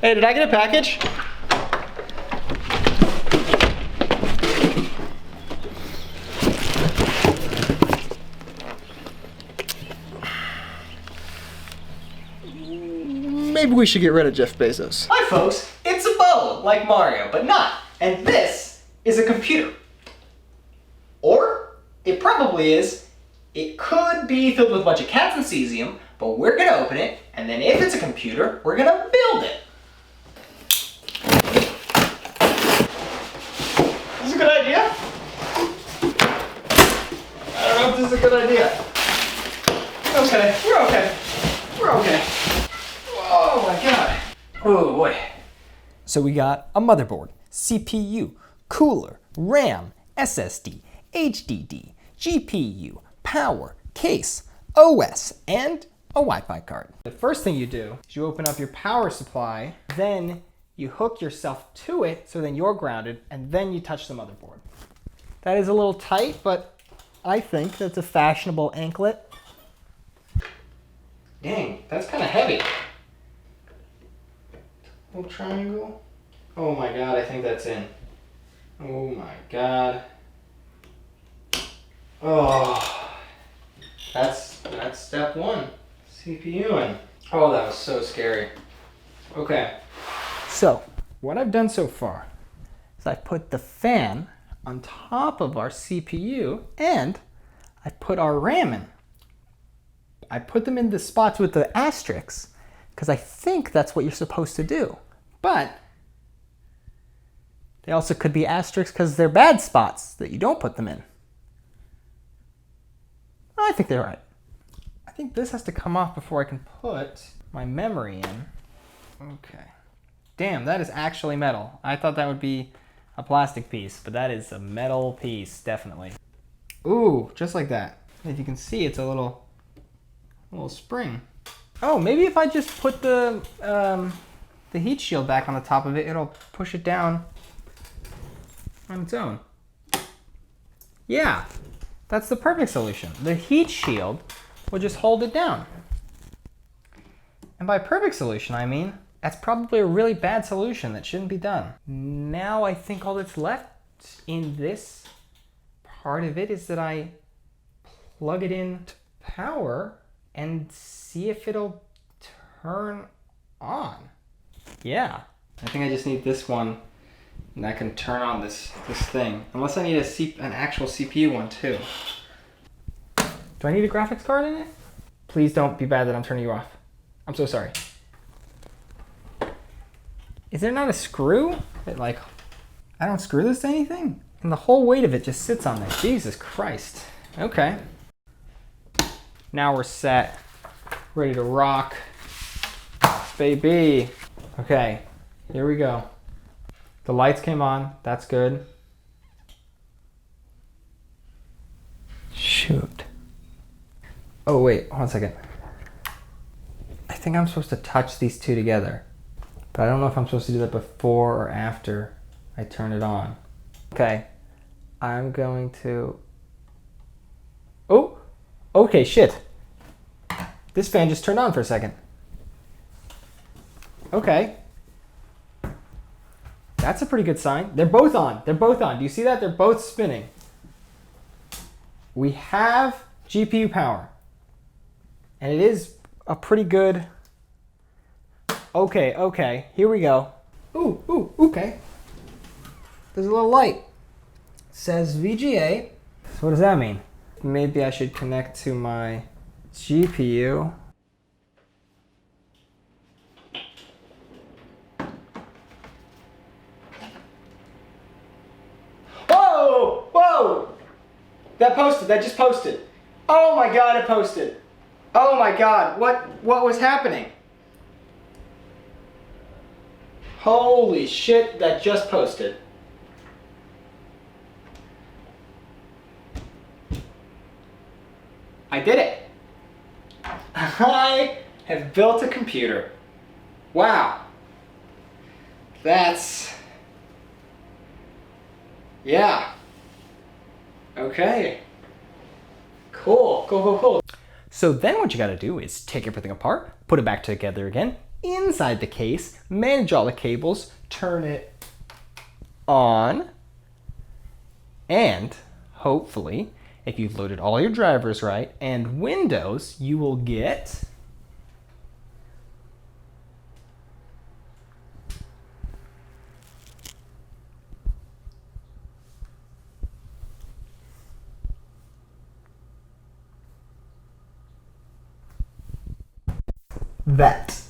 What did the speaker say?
Hey, did I get a package? Maybe we should get rid of Jeff Bezos. Hi folks, it's a bow, like Mario, but not. And this is a computer. Or, it probably is. It could be filled with a bunch of cats and cesium, but we're gonna open it, and then if it's a computer, we're gonna build it. Is this a good idea? I don't know if this is a good idea. Okay, we're okay. We're okay. Oh my god. Oh boy. So we got a motherboard, CPU, cooler, RAM, SSD, HDD, GPU, power, case, OS, and a Wi-Fi card. The first thing you do is you open up your power supply, then you hook yourself to it so then you're grounded, and then you touch the motherboard. That is a little tight, but I think that's a fashionable anklet. Dang, that's kind of heavy. Little triangle. Oh my god, I think that's in. Oh my god. Oh, that's step one. CPU in. Oh, that was so scary. Okay. So, what I've done so far is I put the fan on top of our CPU and I put our RAM in. I put them in the spots with the asterisks because I think that's what you're supposed to do. But they also could be asterisks because they're bad spots that you don't put them in. I think they're right. I think this has to come off before I can put my memory in. Okay. Damn, that is actually metal. I thought that would be a plastic piece, but that is a metal piece, definitely. Ooh, just like that. If you can see, it's a little spring. Oh, maybe if I just put the heat shield back on the top of it, it'll push it down on its own. Yeah, that's the perfect solution. The heat shield will just hold it down. And by perfect solution, I mean, that's probably a really bad solution that shouldn't be done. Now I think all that's left in this part of it is that I plug it into power and see if it'll turn on. Yeah, I think I just need this one and I can turn on this thing. Unless I need an actual CPU one too. Do I need a graphics card in it? Please don't be bad that I'm turning you off. I'm so sorry. Is there not a screw that I don't screw this to anything? And the whole weight of it just sits on there. Jesus Christ. Okay. Now we're set. Ready to rock. Baby. Okay, here we go. The lights came on, that's good. Shoot. Oh wait, hold on a second. I think I'm supposed to touch these two together, but I don't know if I'm supposed to do that before or after I turn it on. Okay, I'm going to... Oh, okay, shit. This fan just turned on for a second. Okay. That's a pretty good sign. They're both on. They're both on. Do you see that? They're both spinning. We have GPU power. And it is a pretty good... Okay. Here we go. Ooh, okay. There's a little light. It says VGA. So what does that mean? Maybe I should connect to my GPU. Whoa! That just posted. Oh my god, it posted. Oh my god, what was happening? Holy shit, that just posted. I did it. I have built a computer. Wow. That's... Yeah. Okay. Cool. So then what you gotta do is take everything apart, put it back together again, inside the case, manage all the cables, turn it on, and hopefully, if you've loaded all your drivers right and Windows, you will get that.